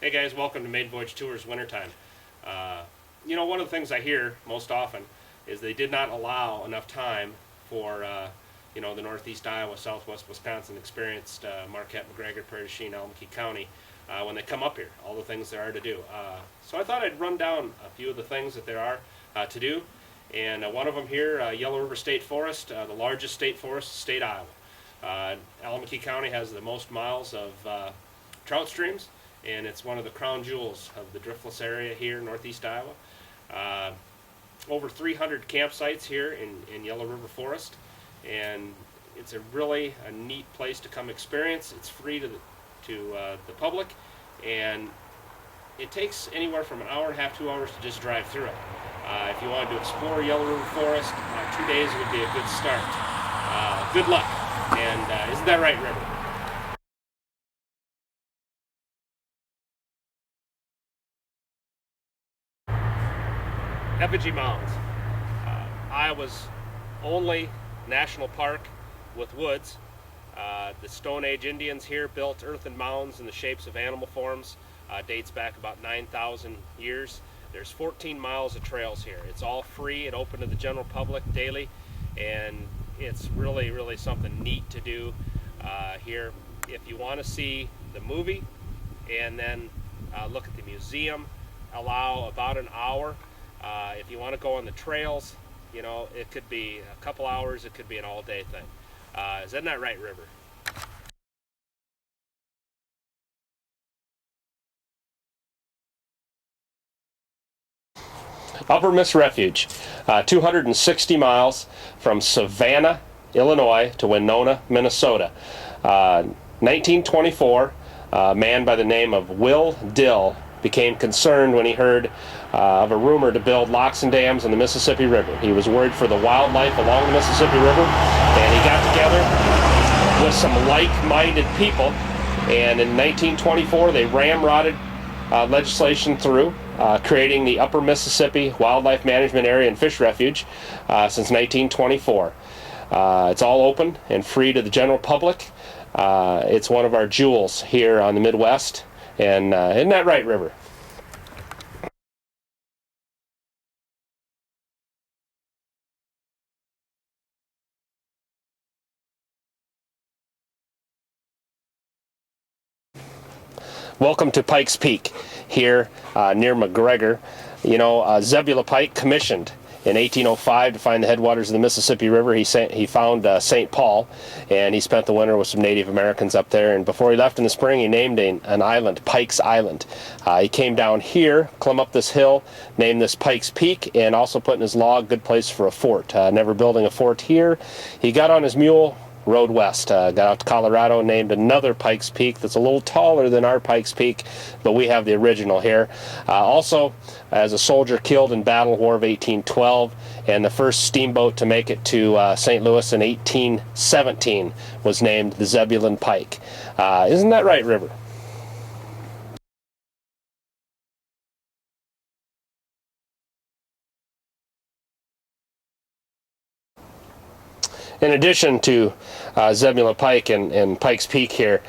Hey guys, welcome to Maiden Voyage Tours Wintertime. One of the things I hear most often is they did not allow enough time for, the Northeast Iowa, Southwest Wisconsin experienced Marquette, McGregor, Prairie du Chien, Alameda County when they come up here, all the things there are to do. So I thought I'd run down a few of the things that there are to do. And one of them here, Yellow River State Forest, the largest state forest in state Iowa. Alameda County has the most miles of trout streams, and it's one of the crown jewels of the driftless area here in northeast Iowa. Over 300 campsites here in Yellow River Forest, and it's a neat place to come experience. It's free to the public, and it takes anywhere from an hour and a half, 2 hours to just drive through it. If you wanted to explore Yellow River Forest, 2 days would be a good start. Good luck, and isn't that right, River? Effigy Mounds, Iowa's only national park with woods. The Stone Age Indians here built earthen mounds in the shapes of animal forms. Dates back about 9,000 years. There's 14 miles of trails here. It's all free and open to the general public daily, and it's really something neat to do here. If you want to see the movie and then look at the museum, allow about an hour. If you want to go on the trails, it could be a couple hours, it could be an all-day thing. Isn't that right, River? Upper Miss Refuge, 260 miles from Savannah, Illinois to Winona, Minnesota. 1924, a man by the name of Will Dill became concerned when he heard of a rumor to build locks and dams in the Mississippi River. He was worried for the wildlife along the Mississippi River, and he got together with some like-minded people, and in 1924 they ramrodded legislation through, creating the Upper Mississippi Wildlife Management Area and Fish Refuge since 1924. It's all open and free to the general public. It's one of our jewels here on the Midwest, and isn't that right, River? Welcome to Pikes Peak here near McGregor. Zebulon Pike commissioned in 1805 to find the headwaters of the Mississippi River. He found St. Paul, and he spent the winter with some Native Americans up there. And before he left in the spring, he named an island, Pikes Island. He came down here, climbed up this hill, named this Pikes Peak, and also put in his log, good place for a fort. Never building a fort here. He got on his mule, rode west, got out to Colorado, named another Pikes Peak that's a little taller than our Pikes Peak, but we have the original here. Also, as a soldier killed in Battle War of 1812, and the first steamboat to make it to St. Louis in 1817 was named the Zebulon Pike. Isn't that right, River? In addition to Zebulon Pike and Pikes Peak here,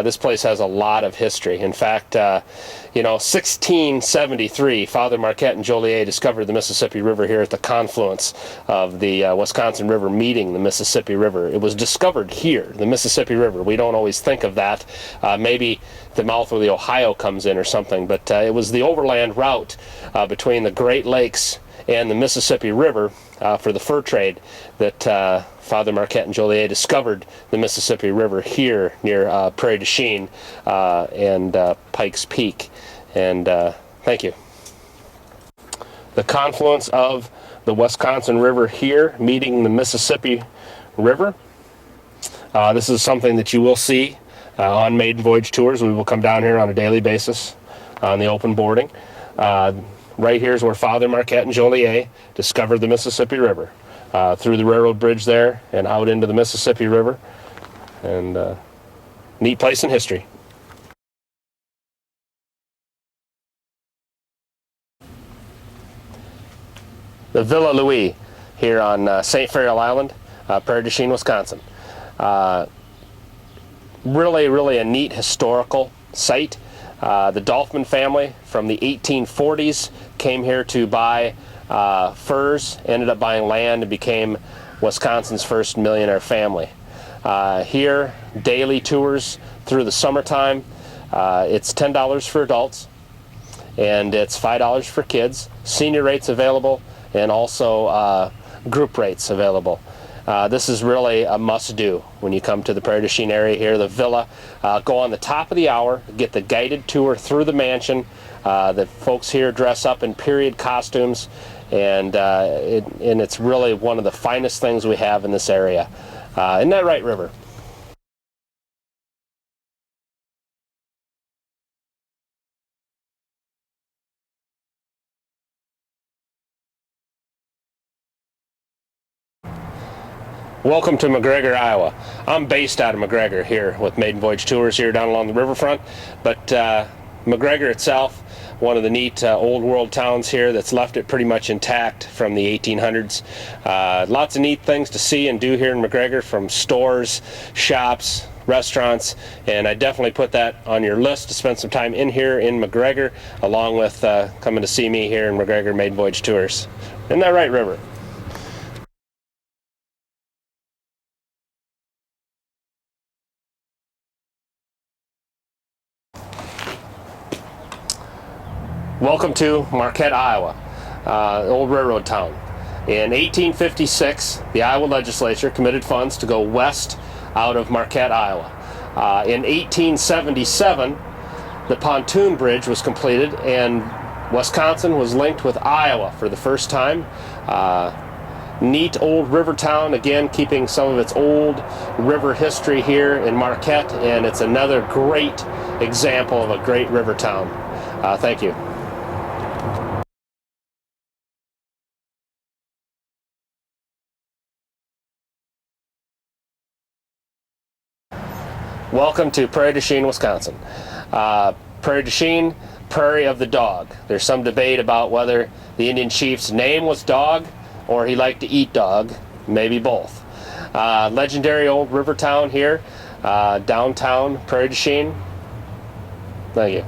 this place has a lot of history. In fact, 1673, Father Marquette and Joliet discovered the Mississippi River here at the confluence of the Wisconsin River meeting the Mississippi River. It was discovered here, the Mississippi River. We don't always think of that. Maybe the mouth where the Ohio comes in or something, but it was the overland route between the Great Lakes and the Mississippi River for the fur trade that Father Marquette and Joliet discovered the Mississippi River here near Prairie du Chien and Pikes Peak. And thank you. The confluence of the Wisconsin River here meeting the Mississippi River. This is something that you will see on Maiden Voyage Tours. We will come down here on a daily basis on the open boarding. Right here is where Father Marquette and Joliet discovered the Mississippi River. Through the railroad bridge there and out into the Mississippi River. And neat place in history. The Villa Louis here on St. Farrell Island, Prairie du Chien, Wisconsin. Really a neat historical site. The Dolphman family from the 1840s came here to buy furs, ended up buying land, and became Wisconsin's first millionaire family. Here, daily tours through the summertime. It's $10 for adults, and it's $5 for kids. Senior rates available, and also group rates available. This is really a must-do when you come to the Prairie du Chien area here. The villa, go on the top of the hour, get the guided tour through the mansion. The folks here dress up in period costumes, and it's really one of the finest things we have in this area. Isn't that right, River? Welcome to McGregor, Iowa. I'm based out of McGregor here with Maiden Voyage Tours here down along the riverfront, but McGregor itself, one of the neat old world towns here that's left it pretty much intact from the 1800s. Lots of neat things to see and do here in McGregor, from stores, shops, restaurants, and I definitely put that on your list to spend some time in here in McGregor, along with coming to see me here in McGregor Maiden Voyage Tours. Isn't that right, River? Welcome to Marquette, Iowa, old railroad town. In 1856, the Iowa legislature committed funds to go west out of Marquette, Iowa. In 1877, the pontoon bridge was completed, and Wisconsin was linked with Iowa for the first time. Neat old river town, again keeping some of its old river history here in Marquette, and it's another great example of a great river town. Thank you. Welcome to Prairie du Chien, Wisconsin. Prairie du Chien, Prairie of the Dog. There's some debate about whether the Indian chief's name was Dog or he liked to eat dog, maybe both. Legendary old river town here, downtown Prairie du Chien. Thank you.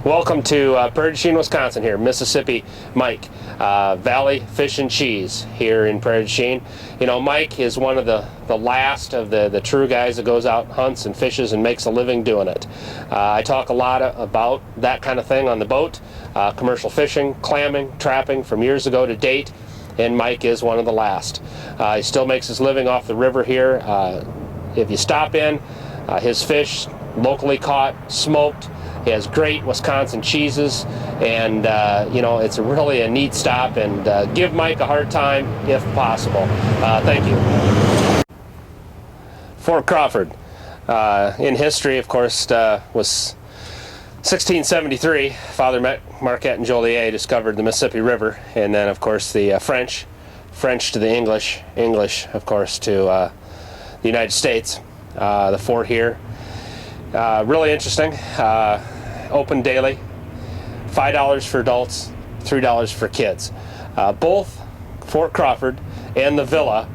Welcome to Prairie du Chien, Wisconsin here, Mississippi Mike. Valley Fish and Cheese here in Prairie du Chien. You know, Mike is one of the last of the true guys that goes out, hunts and fishes and makes a living doing it. I talk a lot about that kind of thing on the boat, commercial fishing, clamming, trapping from years ago to date, and Mike is one of the last. He still makes his living off the river here. If you stop in, his fish locally caught, smoked. He has great Wisconsin cheeses, and you know, it's really a neat stop, and give Mike a hard time if possible. Thank you. Fort Crawford, in history, of course, was 1673. Father Marquette and Joliet discovered the Mississippi River, and then, of course, the French to the English, of course, to the United States. The fort here, really interesting. Open daily, $5 for adults, $3 for kids. Both Fort Crawford and the villa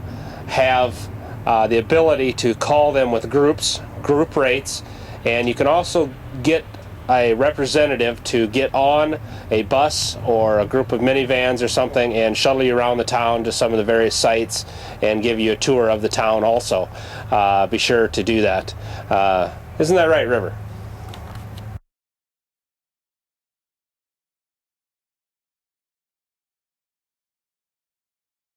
have the ability to call them with group rates, and you can also get a representative to get on a bus or a group of minivans or something and shuttle you around the town to some of the various sites and give you a tour of the town also. Be sure to do that. Isn't that right, River?